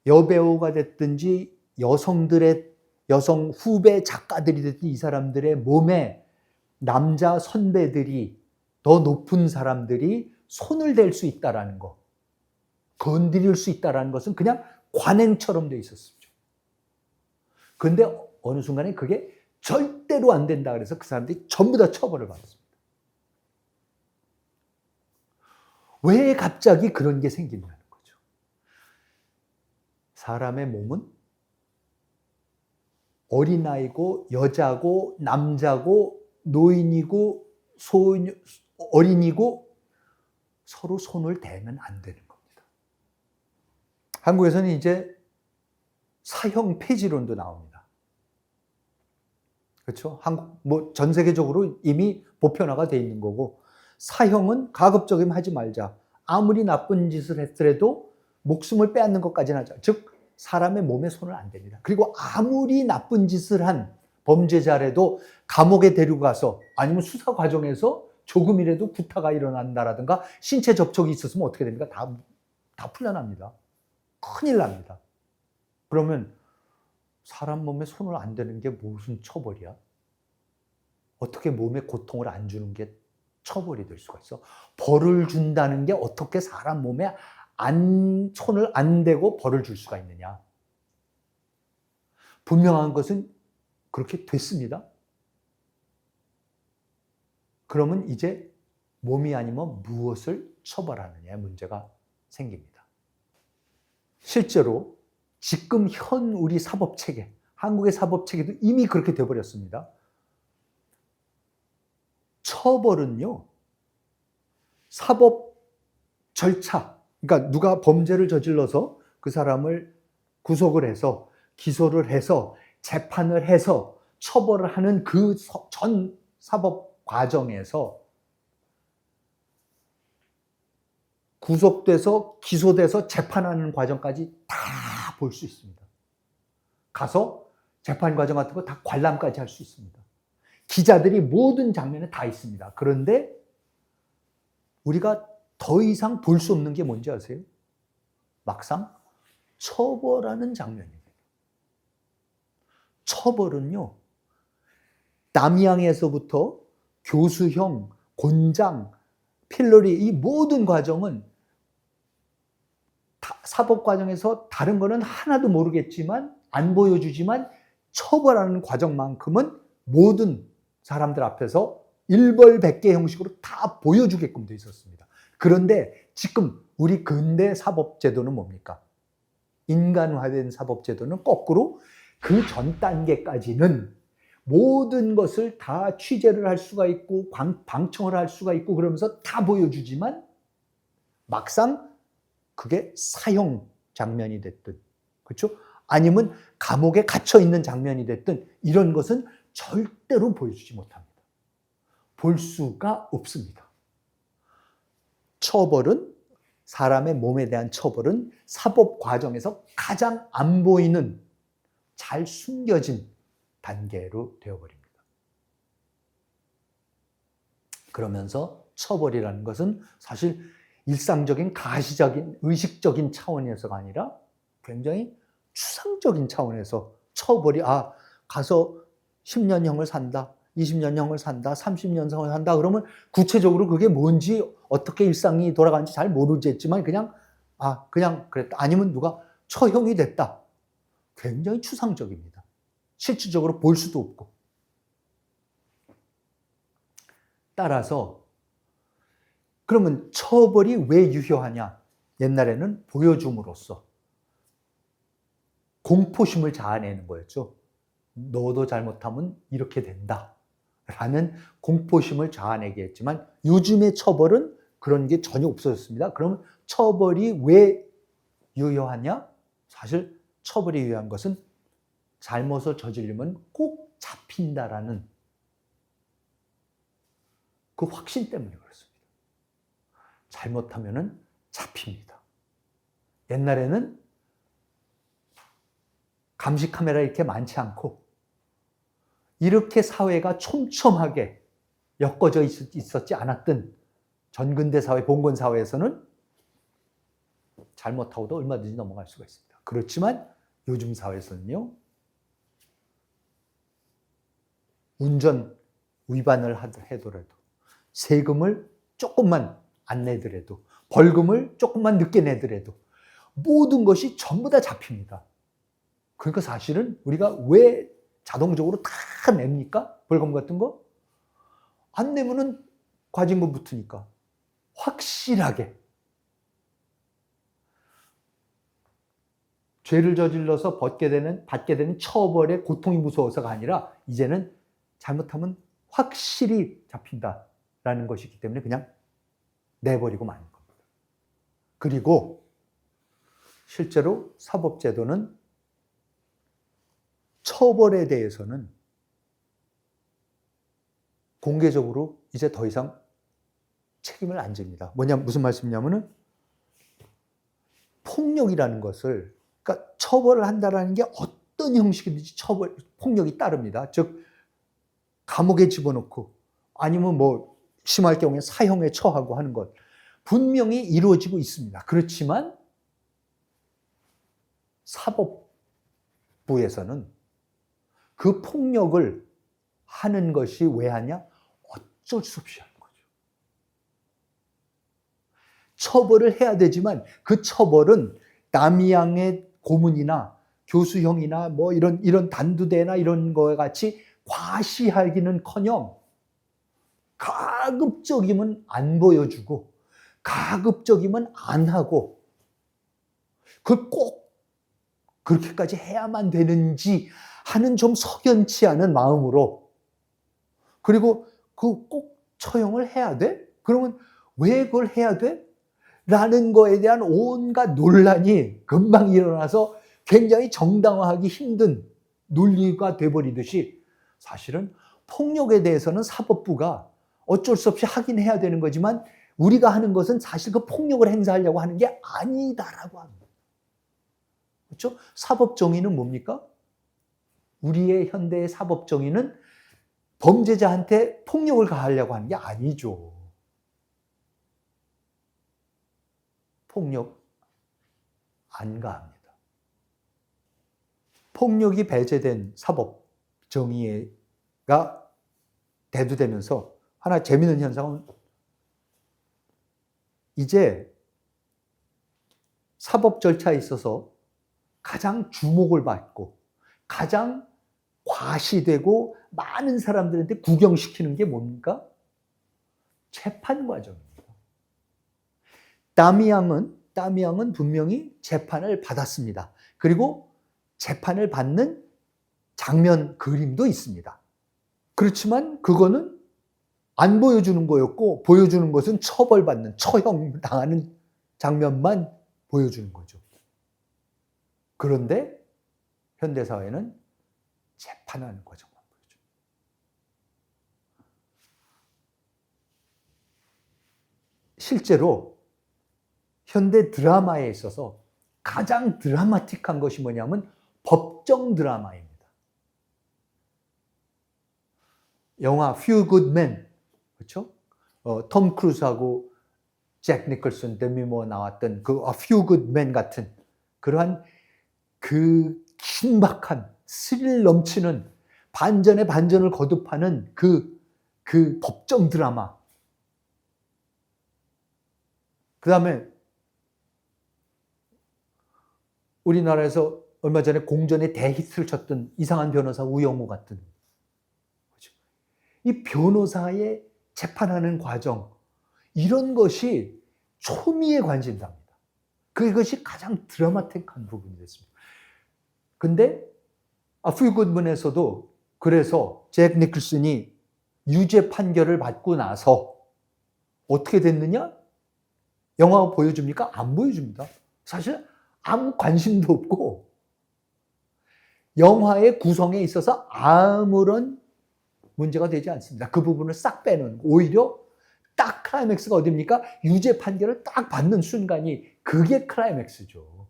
여배우가 됐든지 여성 후배 작가들이 됐든 이 사람들의 몸에 남자 선배들이 더 높은 사람들이 손을 댈 수 있다라는 거, 건드릴 수 있다라는 것은 그냥 관행처럼 돼 있었죠. 그런데 어느 순간에 그게 절대로 안 된다 그래서 그 사람들이 전부 다 처벌을 받았습니다. 왜 갑자기 그런 게 생긴다는 거죠. 사람의 몸은 어린아이고 여자고 남자고 노인이고 어린이고 서로 손을 대면 안 되는 겁니다. 한국에서는 이제 사형 폐지론도 나옵니다. 그렇죠? 전 세계적으로 이미 보편화가 돼 있는 거고, 사형은 가급적이면 하지 말자. 아무리 나쁜 짓을 했더라도 목숨을 빼앗는 것까지는 하자. 즉, 사람의 몸에 손을 안 댑니다. 그리고 아무리 나쁜 짓을 한 범죄자라도 감옥에 데리고 가서 아니면 수사 과정에서 조금이라도 구타가 일어난다라든가 신체 접촉이 있었으면 어떻게 됩니까? 다 풀려납니다. 큰일 납니다. 그러면 사람 몸에 손을 안 대는 게 무슨 처벌이야? 어떻게 몸에 고통을 안 주는 게 처벌이 될 수가 있어? 벌을 준다는 게 어떻게 사람 몸에 손을 안 대고 벌을 줄 수가 있느냐? 분명한 것은 그렇게 됐습니다. 그러면 이제 몸이 아니면 무엇을 처벌하느냐의 문제가 생깁니다. 실제로 지금 현 우리 사법체계, 한국의 사법체계도 이미 그렇게 돼버렸습니다. 처벌은요, 사법 절차, 그러니까 누가 범죄를 저질러서 그 사람을 구속을 해서 기소를 해서 재판을 해서 처벌을 하는 그 전 사법 과정에서 구속돼서 기소돼서 재판하는 과정까지 다 볼 수 있습니다. 가서 재판 과정 같은 거 다 관람까지 할 수 있습니다. 기자들이 모든 장면에 다 있습니다. 그런데 우리가 더 이상 볼 수 없는 게 뭔지 아세요? 막상 처벌하는 장면입니다. 처벌은요, 담양에서부터 교수형, 곤장, 필러리 이 모든 과정은 사법 과정에서 다른 거는 하나도 모르겠지만 안 보여주지만 처벌하는 과정만큼은 모든 사람들 앞에서 일벌백계 형식으로 다 보여주게끔 돼 있었습니다. 그런데 지금 우리 근대 사법제도는 뭡니까? 인간화된 사법제도는 거꾸로 그 전 단계까지는 모든 것을 다 취재를 할 수가 있고 방청을 할 수가 있고 그러면서 다 보여주지만 막상 그게 사형 장면이 됐든, 그렇죠? 아니면 감옥에 갇혀 있는 장면이 됐든 이런 것은 절대로 보여주지 못합니다. 볼 수가 없습니다. 처벌은, 사람의 몸에 대한 처벌은 사법 과정에서 가장 안 보이는, 잘 숨겨진 단계로 되어버립니다. 그러면서 처벌이라는 것은 사실 일상적인 가시적인 의식적인 차원에서가 아니라 굉장히 추상적인 차원에서 처벌이 가서 10년형을 산다, 20년형을 산다, 30년형을 산다 그러면 구체적으로 그게 뭔지 어떻게 일상이 돌아가는지 잘 모르겠지만 그냥 그랬다. 아니면 누가 처형이 됐다. 굉장히 추상적입니다. 실질적으로 볼 수도 없고. 따라서 그러면 처벌이 왜 유효하냐? 옛날에는 보여줌으로써 공포심을 자아내는 거였죠. 너도 잘못하면 이렇게 된다 라는 공포심을 자아내게 했지만 요즘의 처벌은 그런 게 전혀 없어졌습니다. 그럼 처벌이 왜 유효하냐? 사실 처벌이 유효한 것은 잘못을 저지르면 꼭 잡힌다라는 그 확신 때문에 그렇습니다. 잘못하면은 잡힙니다. 옛날에는 감시 카메라 이렇게 많지 않고 이렇게 사회가 촘촘하게 엮어져 있었지 않았던 전근대 사회, 봉건 사회에서는 잘못하고도 얼마든지 넘어갈 수가 있습니다. 그렇지만 요즘 사회에서는요, 운전 위반을 하더라도 세금을 조금만 안 내더라도 벌금을 조금만 늦게 내더라도 모든 것이 전부 다 잡힙니다. 그러니까 사실은 우리가 왜 자동적으로 다 냅니까? 벌금 같은 거? 안 내면은 과징금 붙으니까. 확실하게. 죄를 저질러서 받게 되는 처벌의 고통이 무서워서가 아니라 이제는 잘못하면 확실히 잡힌다라는 것이기 때문에 그냥 내버리고 마는 겁니다. 그리고 실제로 사법제도는 처벌에 대해서는 공개적으로 이제 더 이상 책임을 안 집니다. 무슨 말씀이냐면은 폭력이라는 것을, 그러니까 처벌을 한다라는 게 어떤 형식이든지 폭력이 따릅니다. 즉, 감옥에 집어넣고 아니면 심할 경우에 사형에 처하고 하는 것 분명히 이루어지고 있습니다. 그렇지만 사법부에서는 그 폭력을 하는 것이 왜 하냐? 어쩔 수 없이 하는 거죠. 처벌을 해야 되지만 그 처벌은 남이양의 고문이나 교수형이나 이런 단두대나 이런 거와 같이 과시하기는커녕 가급적이면 안 보여주고 가급적이면 안 하고 그걸 꼭 그렇게까지 해야만 되는지 하는 좀 석연치 않은 마음으로, 그리고 그 꼭 처형을 해야 돼? 그러면 왜 그걸 해야 돼? 라는 거에 대한 온갖 논란이 금방 일어나서 굉장히 정당화하기 힘든 논리가 돼버리듯이 사실은 폭력에 대해서는 사법부가 어쩔 수 없이 하긴 해야 되는 거지만 우리가 하는 것은 사실 그 폭력을 행사하려고 하는 게 아니다라고 합니다. 그렇죠? 사법 정의는 뭡니까? 우리의 현대의 사법 정의는 범죄자한테 폭력을 가하려고 하는 게 아니죠. 폭력 안 가합니다. 폭력이 배제된 사법 정의가 대두되면서 하나 재미있는 현상은 이제 사법 절차에 있어서 가장 주목을 받고 가장 과시되고 많은 사람들한테 구경시키는 게 뭡니까? 재판 과정입니다. 다미양은 분명히 재판을 받았습니다. 그리고 재판을 받는 장면 그림도 있습니다. 그렇지만 그거는 안 보여주는 거였고 보여주는 것은 처벌받는, 처형 당하는 장면만 보여주는 거죠. 그런데 현대사회는 재판하는 과정만 보여줍니다. 실제로 현대 드라마에 있어서 가장 드라마틱한 것이 뭐냐면 법정 드라마입니다. 영화 Few Good Men, 그렇죠? 톰 크루즈하고 잭 니콜슨, 데미 무어 나왔던 그 Few Good Men 같은 그러한 그 긴박한 스릴 넘치는 반전에 반전을 거듭하는 그 법정 드라마. 그 다음에 우리나라에서 얼마 전에 공전에 대히트를 쳤던 이상한 변호사 우영우 같은, 그렇죠? 이 변호사의 재판하는 과정, 이런 것이 초미의 관심사입니다. 그것이 가장 드라마틱한 부분이 됐습니다. 근데 Few Good Men에서도 그래서 잭 니클슨이 유죄 판결을 받고 나서 어떻게 됐느냐? 영화가 보여줍니까? 안 보여줍니다. 사실 아무 관심도 없고 영화의 구성에 있어서 아무런 문제가 되지 않습니다. 그 부분을 싹 빼는, 오히려 딱 클라이맥스가 어딥니까? 유죄 판결을 딱 받는 순간이 그게 클라이맥스죠.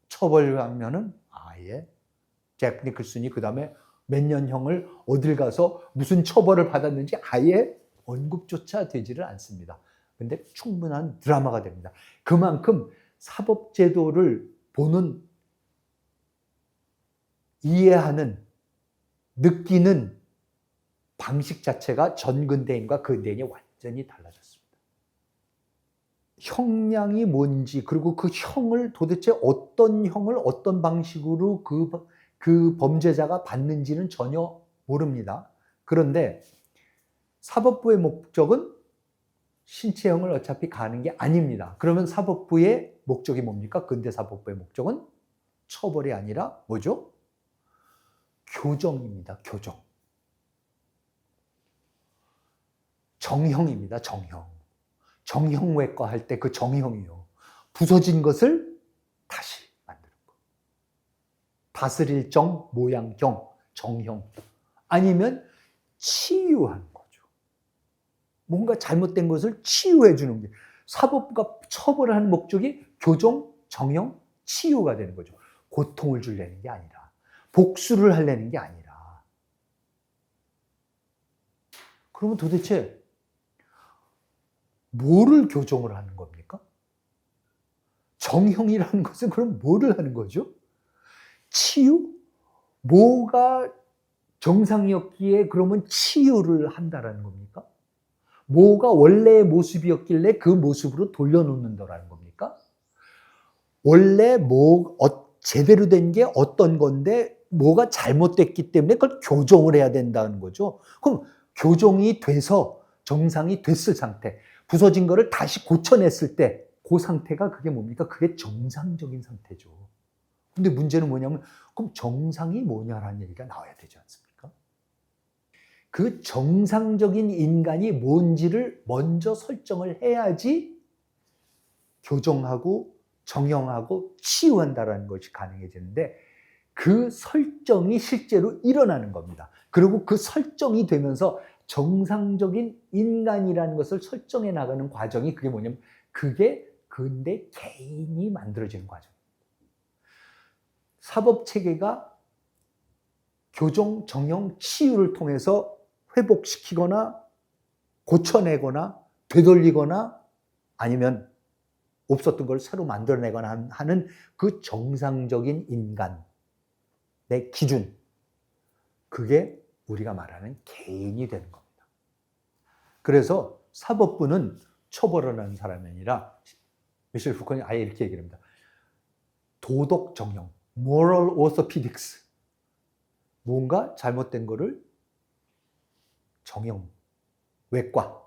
처벌하면은 아예 잭 니클슨이 그 다음에 몇 년형을 어딜 가서 무슨 처벌을 받았는지 아예 언급조차 되지를 않습니다. 근데 충분한 드라마가 됩니다. 그만큼 사법제도를 보는, 이해하는, 느끼는 방식 자체가 전근대인과 근대인이 완전히 달라졌습니다. 형량이 뭔지, 그리고 그 형을 도대체 어떤 형을 어떤 방식으로 그 범죄자가 받는지는 전혀 모릅니다. 그런데 사법부의 목적은 신체형을 어차피 가는 게 아닙니다. 그러면 사법부의 목적이 뭡니까? 근대 사법부의 목적은 처벌이 아니라 뭐죠? 교정입니다. 교정. 정형입니다. 정형. 정형외과 할 때 그 정형이요. 부서진 것을 다시 만드는 거. 다스릴 정, 모양경, 정형. 아니면 치유하는 거죠. 뭔가 잘못된 것을 치유해 주는 게, 사법부가 처벌하는 목적이 교정, 정형, 치유가 되는 거죠. 고통을 주려는 게 아니라, 복수를 하려는 게 아니라. 그러면 도대체 뭐를 교정을 하는 겁니까? 정형이라는 것은 그럼 뭐를 하는 거죠? 치유? 뭐가 정상이었기에 그러면 치유를 한다라는 겁니까? 뭐가 원래의 모습이었길래 그 모습으로 돌려놓는다라는 겁니까? 원래 제대로 된 게 어떤 건데 뭐가 잘못됐기 때문에 그걸 교정을 해야 된다는 거죠. 그럼 교정이 돼서 정상이 됐을 상태, 부서진 거를 다시 고쳐냈을 때 그 상태가 그게 뭡니까? 그게 정상적인 상태죠. 근데 문제는 뭐냐면 그럼 정상이 뭐냐라는 얘기가 나와야 되지 않습니까? 그 정상적인 인간이 뭔지를 먼저 설정을 해야지 교정하고 정형하고 치유한다라는 것이 가능해지는데, 그 설정이 실제로 일어나는 겁니다. 그리고 그 설정이 되면서 정상적인 인간이라는 것을 설정해 나가는 과정이 그게 뭐냐면 그게 근대 개인이 만들어지는 과정입니다. 사법체계가 교정, 정형, 치유를 통해서 회복시키거나 고쳐내거나 되돌리거나 아니면 없었던 걸 새로 만들어내거나 하는 그 정상적인 인간의 기준, 그게 우리가 말하는 개인이 되는 겁니다. 그래서 사법부는 처벌을 하는 사람이 아니라 미셸 푸콘이 아예 이렇게 얘기를 합니다. 도덕 정형, moral orthopedics. 뭔가 잘못된 거를 정형, 외과,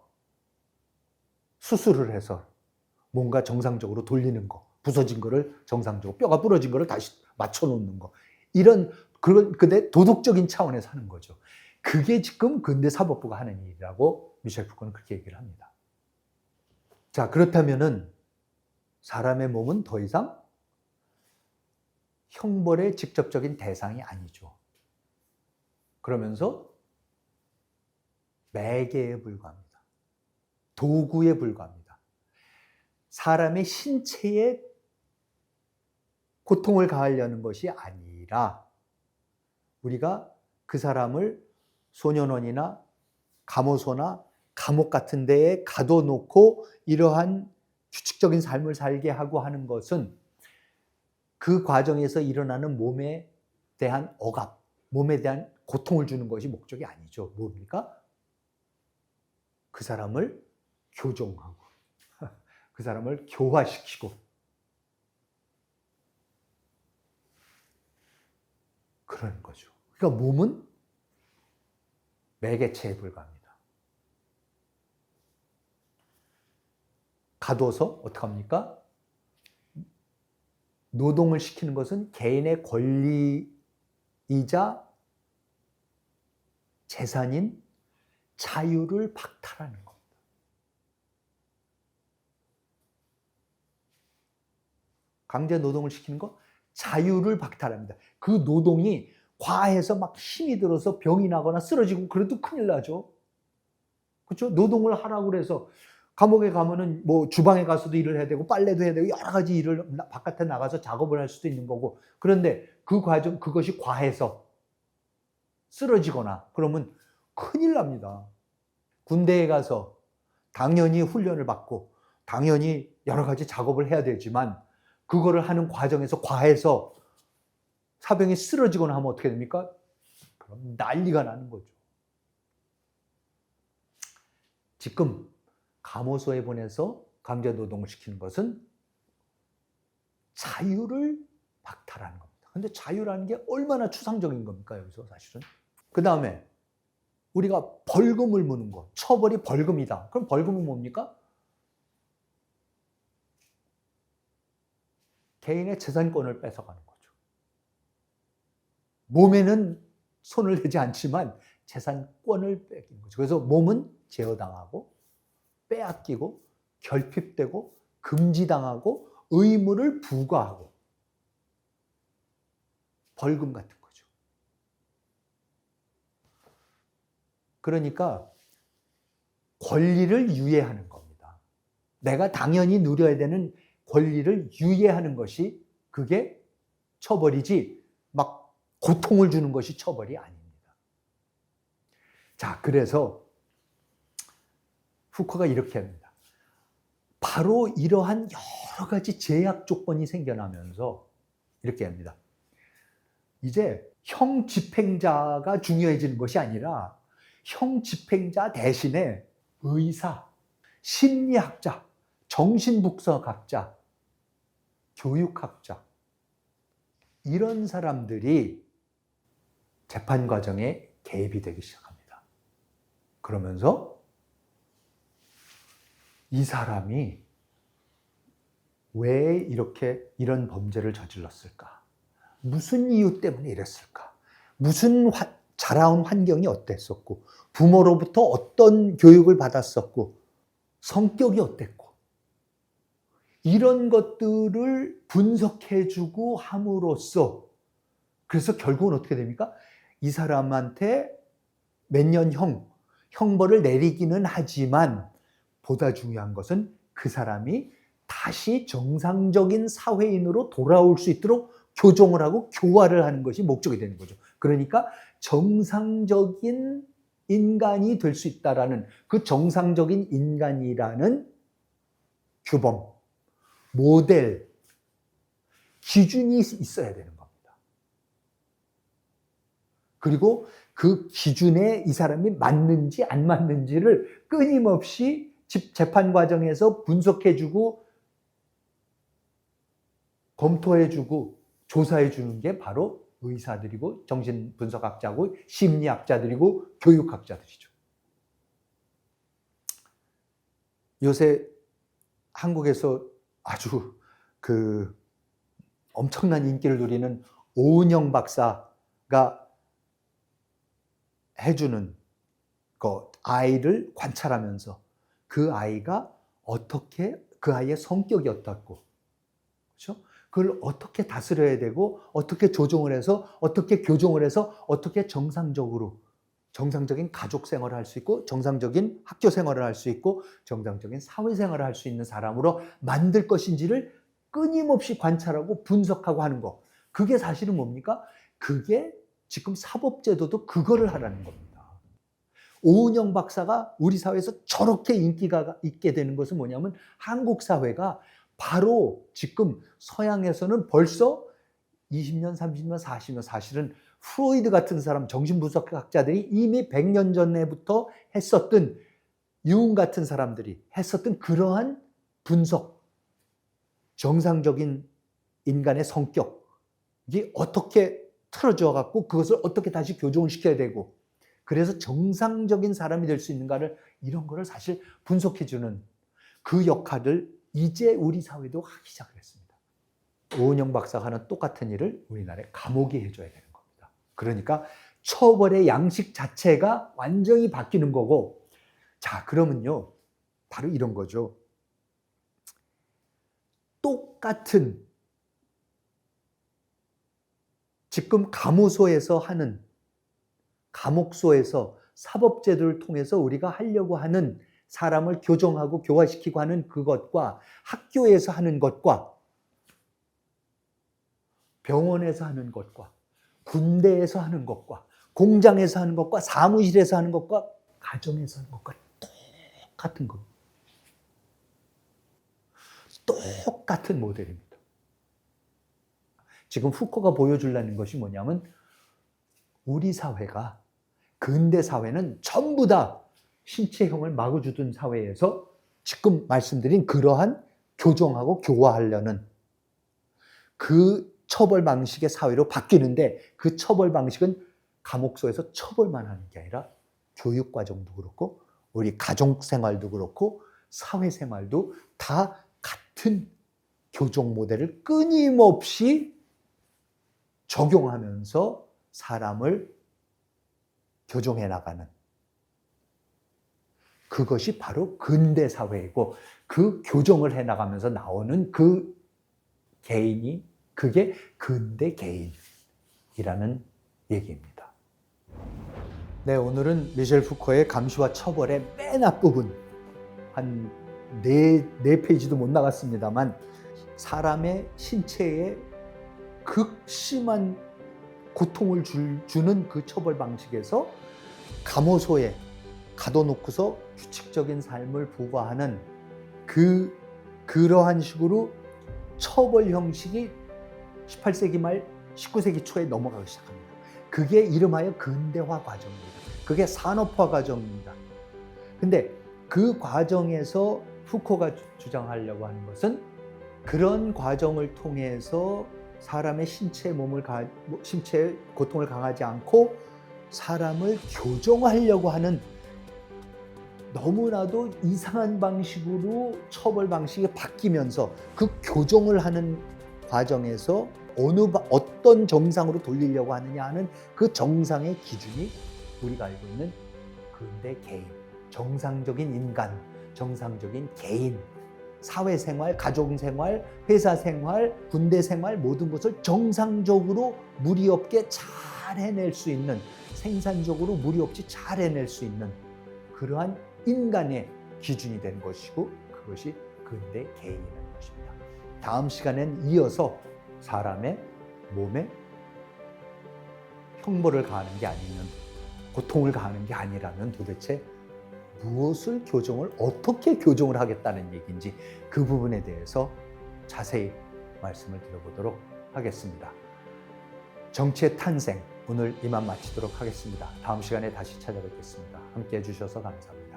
수술을 해서 뭔가 정상적으로 돌리는 거. 부서진 거를 정상적으로, 뼈가 부러진 거를 다시 맞춰놓는 거. 근데 도덕적인 차원에서 하는 거죠. 그게 지금 근대사법부가 하는 일이라고 미셸 푸코는 그렇게 얘기를 합니다. 자, 그렇다면은 사람의 몸은 더 이상 형벌의 직접적인 대상이 아니죠. 그러면서 매개에 불과합니다. 도구에 불과합니다. 사람의 신체에 고통을 가하려는 것이 아니라 우리가 그 사람을 소년원이나 감호소나 감옥 같은 데에 가둬놓고 이러한 규칙적인 삶을 살게 하고 하는 것은 그 과정에서 일어나는 몸에 대한 억압, 몸에 대한 고통을 주는 것이 목적이 아니죠. 뭡니까? 그 사람을 교종하고 그 사람을 교화시키고 그러는 거죠. 그러니까 몸은 매개체에 불과합니다. 가둬서 어떡합니까? 노동을 시키는 것은 개인의 권리이자 재산인 자유를 박탈하는 겁니다. 강제 노동을 시키는 거 자유를 박탈합니다. 그 노동이 과해서 막 힘이 들어서 병이 나거나 쓰러지고 그래도 큰일 나죠. 그렇죠? 노동을 하라고 그래서 감옥에 가면은 뭐 주방에 가서도 일을 해야 되고 빨래도 해야 되고 여러 가지 일을 바깥에 나가서 작업을 할 수도 있는 거고, 그런데 그 과정 그것이 과해서 쓰러지거나 그러면 큰일 납니다. 군대에 가서 당연히 훈련을 받고 당연히 여러 가지 작업을 해야 되지만 그거를 하는 과정에서 과해서 사병이 쓰러지거나 하면 어떻게 됩니까? 그럼 난리가 나는 거죠. 지금 감호소에 보내서 강제노동을 시키는 것은 자유를 박탈하는 겁니다. 근데 자유라는 게 얼마나 추상적인 겁니까, 여기서 사실은? 그 다음에 우리가 벌금을 무는 거, 처벌이 벌금이다. 그럼 벌금은 뭡니까? 개인의 재산권을 뺏어가는 거죠. 몸에는 손을 대지 않지만 재산권을 뺏기는 거죠. 그래서 몸은 제어당하고 빼앗기고 결핍되고 금지당하고 의무를 부과하고 벌금 같은 거죠. 그러니까 권리를 유예하는 겁니다. 내가 당연히 누려야 되는 권리를 유예하는 것이 그게 처벌이지 막 고통을 주는 것이 처벌이 아닙니다. 자, 그래서 후코가 이렇게 합니다. 바로 이러한 여러 가지 제약 조건이 생겨나면서 이렇게 합니다. 이제 형 집행자가 중요해지는 것이 아니라 형 집행자 대신에 의사, 심리학자, 정신분석학자, 교육학자 이런 사람들이 재판 과정에 개입이 되기 시작합니다. 그러면서 이 사람이 왜 이런 범죄를 저질렀을까? 무슨 이유 때문에 이랬을까? 무슨 자라온 환경이 어땠었고, 부모로부터 어떤 교육을 받았었고, 성격이 어땠고, 이런 것들을 분석해주고 함으로써, 그래서 결국은 어떻게 됩니까? 이 사람한테 몇 년 형벌을 내리기는 하지만, 보다 중요한 것은 그 사람이 다시 정상적인 사회인으로 돌아올 수 있도록 교정을 하고 교화를 하는 것이 목적이 되는 거죠. 그러니까 정상적인 인간이 될 수 있다라는 그 정상적인 인간이라는 규범, 모델, 기준이 있어야 되는 겁니다. 그리고 그 기준에 이 사람이 맞는지 안 맞는지를 끊임없이 재판 과정에서 분석해주고 검토해주고 조사해주는 게 바로 의사들이고 정신분석학자고 심리학자들이고 교육학자들이죠. 요새 한국에서 아주 그 엄청난 인기를 누리는 오은영 박사가 해주는 그 아이를 관찰하면서 그 아이가 어떻게, 그 아이의 성격이 어떻고, 그렇죠? 그걸 어떻게 다스려야 되고, 어떻게 조종을 해서, 어떻게 교정을 해서, 어떻게 정상적인 가족 생활을 할 수 있고, 정상적인 학교 생활을 할 수 있고, 정상적인 사회 생활을 할 수 있는 사람으로 만들 것인지를 끊임없이 관찰하고 분석하고 하는 거. 그게 사실은 뭡니까? 그게 지금 사법제도도 그거를 하라는 겁니다. 오은영 박사가 우리 사회에서 저렇게 인기가 있게 되는 것은 뭐냐면 한국 사회가 바로 지금 서양에서는 벌써 20년, 30년, 40년, 사실은 프로이드 같은 사람, 정신분석학자들이 이미 100년 전에부터 했었던, 유응 같은 사람들이 했었던 그러한 분석, 정상적인 인간의 성격이 어떻게 틀어져 갖고 그것을 어떻게 다시 교정을 시켜야 되고, 그래서 정상적인 사람이 될 수 있는가를, 이런 거를 사실 분석해주는 그 역할을 이제 우리 사회도 하기 시작을 했습니다. 오은영 박사가 하는 똑같은 일을 우리나라의 감옥이 해줘야 되는 겁니다. 그러니까 처벌의 양식 자체가 완전히 바뀌는 거고, 자, 그러면요, 바로 이런 거죠. 똑같은 지금 감호소에서 하는, 감옥소에서 사법제도를 통해서 우리가 하려고 하는, 사람을 교정하고 교화시키고 하는 그것과 학교에서 하는 것과 병원에서 하는 것과 군대에서 하는 것과 공장에서 하는 것과 사무실에서 하는 것과 가정에서 하는 것과 똑같은 겁니다. 똑같은 모델입니다. 지금 후코가 보여주려는 것이 뭐냐면 우리 사회가, 근대 사회는 전부 다 신체형을 마구 주둔 사회에서 지금 말씀드린 그러한 교정하고 교화하려는 그 처벌 방식의 사회로 바뀌는데, 그 처벌 방식은 감옥소에서 처벌만 하는 게 아니라 교육과정도 그렇고 우리 가정생활도 그렇고 사회생활도 다 같은 교정 모델을 끊임없이 적용하면서 사람을 교정해 나가는, 그것이 바로 근대 사회이고, 그 교정을 해 나가면서 나오는 그 개인이, 그게 근대 개인이라는 얘기입니다. 네, 오늘은 미셸 푸코의 감시와 처벌의 맨 앞부분, 한 네 페이지도 못 나갔습니다만, 사람의 신체에 극심한 고통을 주는 그 처벌 방식에서 감호소에 가둬놓고서 규칙적인 삶을 부과하는 그러한 식으로 처벌 형식이 18세기 말 19세기 초에 넘어가기 시작합니다. 그게 이름하여 근대화 과정입니다. 그게 산업화 과정입니다. 근데 그 과정에서 푸코가 주장하려고 하는 것은, 그런 과정을 통해서 사람의 신체의 고통을 강하지 않고 사람을 교정하려고 하는, 너무나도 이상한 방식으로 처벌 방식이 바뀌면서 그 교정을 하는 과정에서 어떤 정상으로 돌리려고 하느냐 하는 그 정상의 기준이 우리가 알고 있는 근대 개인, 정상적인 인간, 정상적인 개인, 사회생활, 가족생활, 회사생활, 군대생활, 모든 것을 정상적으로 무리 없게 잘 해낼 수 있는, 생산적으로 무리 없이 잘 해낼 수 있는 그러한 인간의 기준이 되는 것이고, 그것이 근대 개인이라는 것입니다. 다음 시간엔 이어서 사람의 몸에 형벌을 가하는 게 아니면, 고통을 가하는 게 아니라면 도대체 무엇을 교정을, 어떻게 교정을 하겠다는 얘기인지, 그 부분에 대해서 자세히 말씀을 드려보도록 하겠습니다. 정치의 탄생, 오늘 이만 마치도록 하겠습니다. 다음 시간에 다시 찾아뵙겠습니다. 함께 해주셔서 감사합니다.